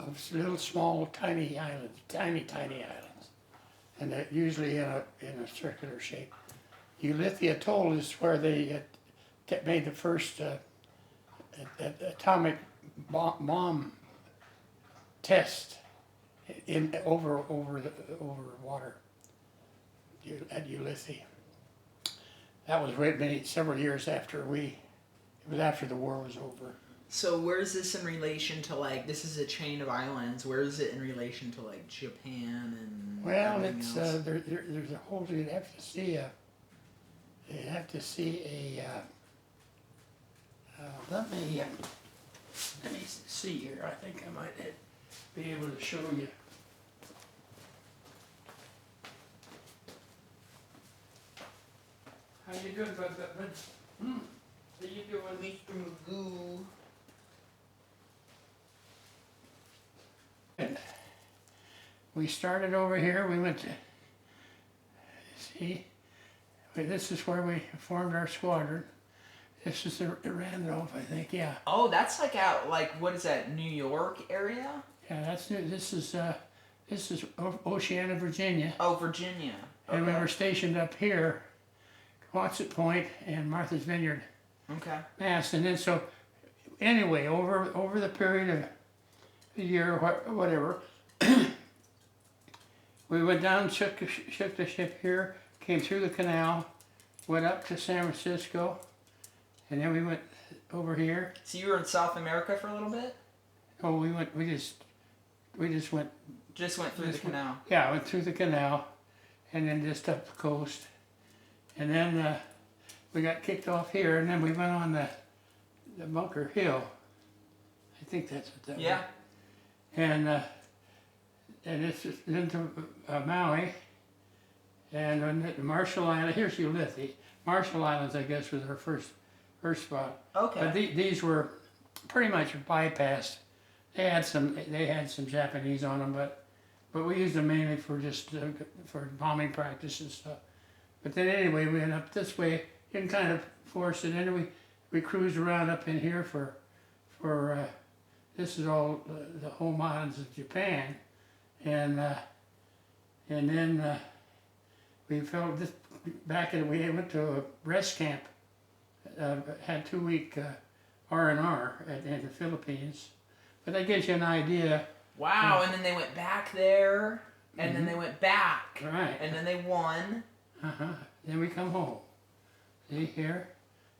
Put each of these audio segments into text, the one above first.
of little small tiny islands, tiny islands, and they're usually in a circular shape. Ulithi Atoll is where they made the first atomic bomb test in over water at Ulithi. That was several years after it was after the war was over. So where is this in relation to, like, this is a chain of islands, where is it in relation to, like, Japan and Well, everything it's else? there's a whole, you'd have to see a let me see here. I think I might be able to show you. How you doing, bud? How you doing? Mr. Magoo. We started over here. We went to see. This is where we formed our squadron. This is the Randolph, I think. Yeah. Oh, that's like out, like, what is that, New York area? Yeah, that's new. This is Oceana, Virginia. Oh, Virginia. Okay. And we were stationed up here, Quonset Point and Martha's Vineyard, Okay. Mass. And then so, anyway, over the period of a year, whatever, we went down, shook the ship here, came through the canal, went up to San Francisco, and then we went over here. So you were in South America for a little bit? Oh, we just went. Just went through the canal. Yeah, went through the canal, and then just up the coast, and then we got kicked off here, and then we went on the Bunker Hill. I think that's what that Yeah. was. And it's into Maui, and on the Marshall Island. Here's Ulithi. Marshall Islands, I guess, was our first spot. Okay. But these were pretty much bypassed. They had some Japanese on them, but we used them mainly for just for bombing practice and stuff. But then anyway, we went up this way and kind of forced it, and then we cruised around up in here for this is all the home islands of Japan, and then we felt this back in. We went to a rest camp. Had 2-week R&R in the Philippines, but that gives you an idea. Wow, and then they went back there, and then Mhm. they went back, Right. and then they won. Then we come home. See here,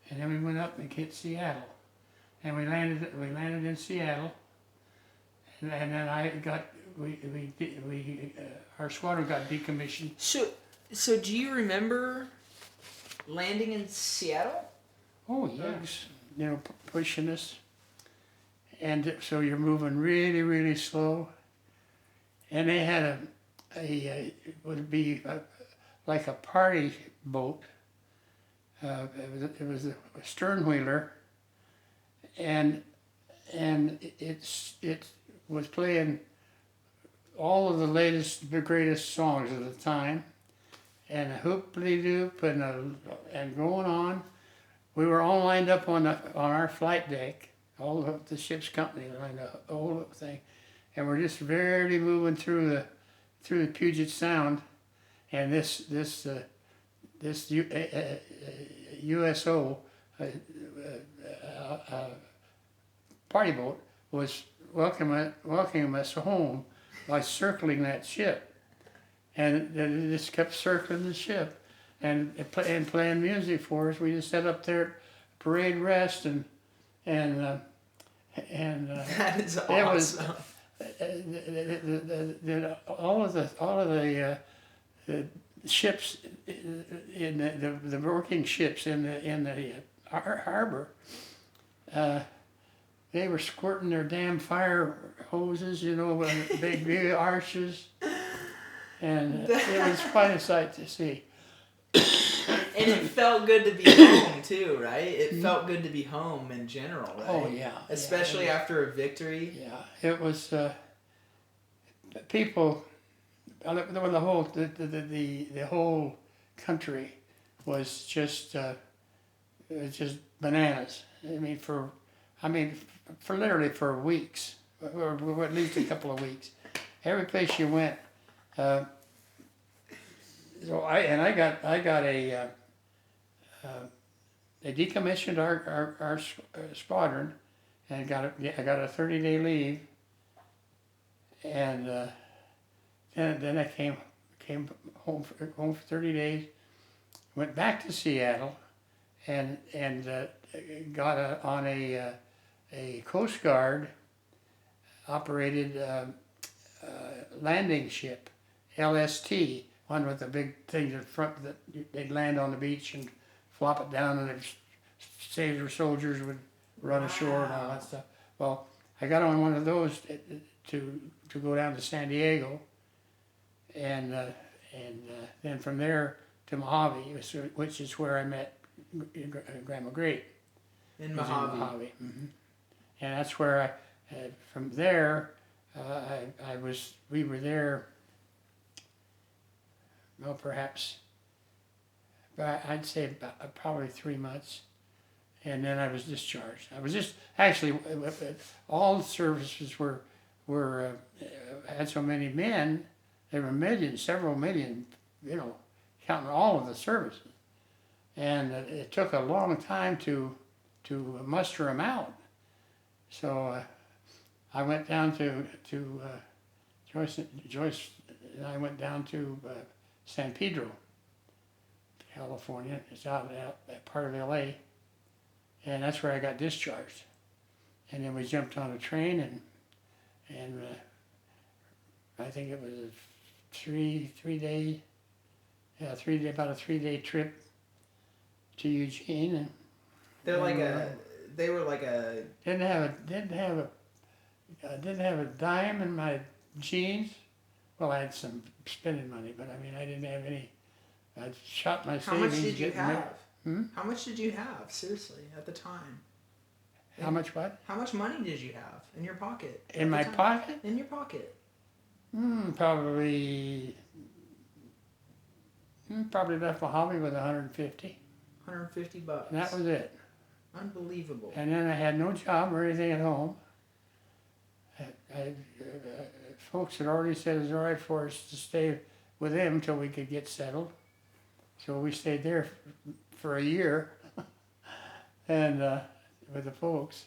and then we went up and hit Seattle, and we landed in Seattle, and then our squadron got decommissioned. So do you remember landing in Seattle? Oh yes, pushing us, and so you're moving really, really slow. And they had it would be like a party boat. It was a stern wheeler, and it was playing all of the greatest songs of the time, and a hoop-de-doop and going on. We were all lined up on our flight deck, all of the ship's company lined up, the whole thing, and we're just barely moving through the Puget Sound, and this USO party boat was welcoming us home by circling that ship, and they just kept circling the ship. And playing music for us. We just sat up there, parade rest, and that is awesome. It was all of the ships in the working ships in the harbor. They were squirting their damn fire hoses, with big arches, and it was quite a sight to see. And it felt good to be home too, right? It felt good to be home in general, right? Oh yeah. Especially after a victory. Yeah, it was people. The whole country was just bananas. For literally for weeks or at least a couple of weeks. Every place you went. So I got a. They decommissioned our squadron, and I got a 30-day leave, and then I came home for 30 days, went back to Seattle, and got on a Coast Guard operated landing ship, LST, one with the big things in front that they'd land on the beach and flop it down, and the sailor soldiers would run ashore and all that stuff. Well, I got on one of those to go down to San Diego, and then from there to Mojave, which is where I met Grandma Great. In Mojave. Mm-hmm. And that's where from there, we were there, well, perhaps, I'd say about, probably 3 months, and then I was discharged. I was just, actually, all the services were had so many men, there were millions, several million, counting all of the services. And it took a long time to muster them out. So I went down to Joyce and I went down to San Pedro, California. It's out that part of LA, and that's where I got discharged. And then we jumped on a train, and I think it was a 3-day, about a 3-day trip to Eugene, and they were like a didn't have a dime in my jeans. Well, I had some spending money, but I mean, I didn't have any. I shot my How savings. much did you have? Hmm? How much did you have, seriously, at the time? How much what? How much money did you have in your pocket? In my pocket? In your pocket. Probably left Mojave with 150. $150. And that was it. Unbelievable. And then I had no job or anything at home. Folks had already said it was all right for us to stay with them until we could get settled. So we stayed there for a year, and with the folks.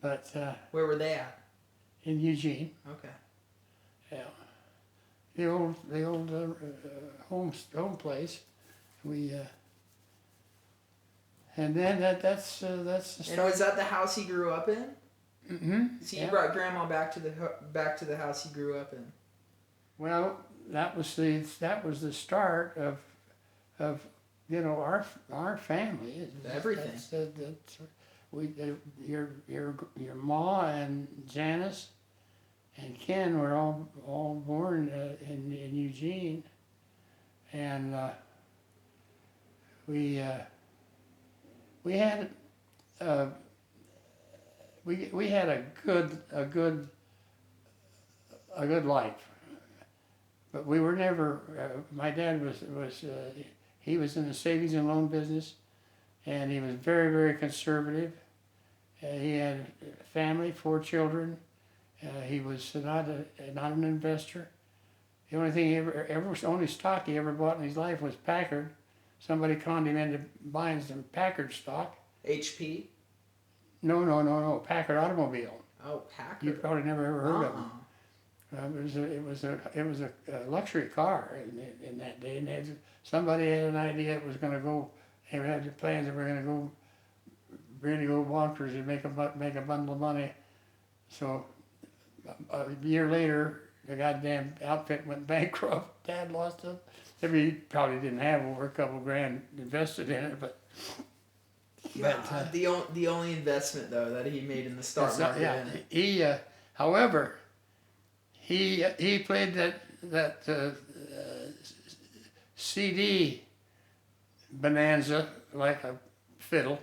But where were they at? in Eugene, Okay. yeah, the old home place. We and then that's the start. And was that the house he grew up in? Mm-hmm. So you brought Grandma back to the house he grew up in. Well, that was the start of our family. Everything. Your Ma and Janice and Ken were all born in Eugene, and we had a good life, but we were never. My dad was he was in the savings and loan business, and he was very, very conservative. He had a family, 4 children. He was not an investor. The only thing only stock he ever bought in his life was Packard. Somebody conned him into buying some Packard stock. HP? No. Packard Automobile. Oh, Packard. You probably never ever heard of them. It was a luxury car in that day, and somebody had an idea it was going to go. They had the plans that were going to go really go bonkers and make a bundle of money. So a year later, the goddamn outfit went bankrupt. Dad lost it. He probably didn't have over a couple grand invested in it, but. The only investment though that he made in the stock market. Yeah, he. However, he played that CD bonanza like a fiddle.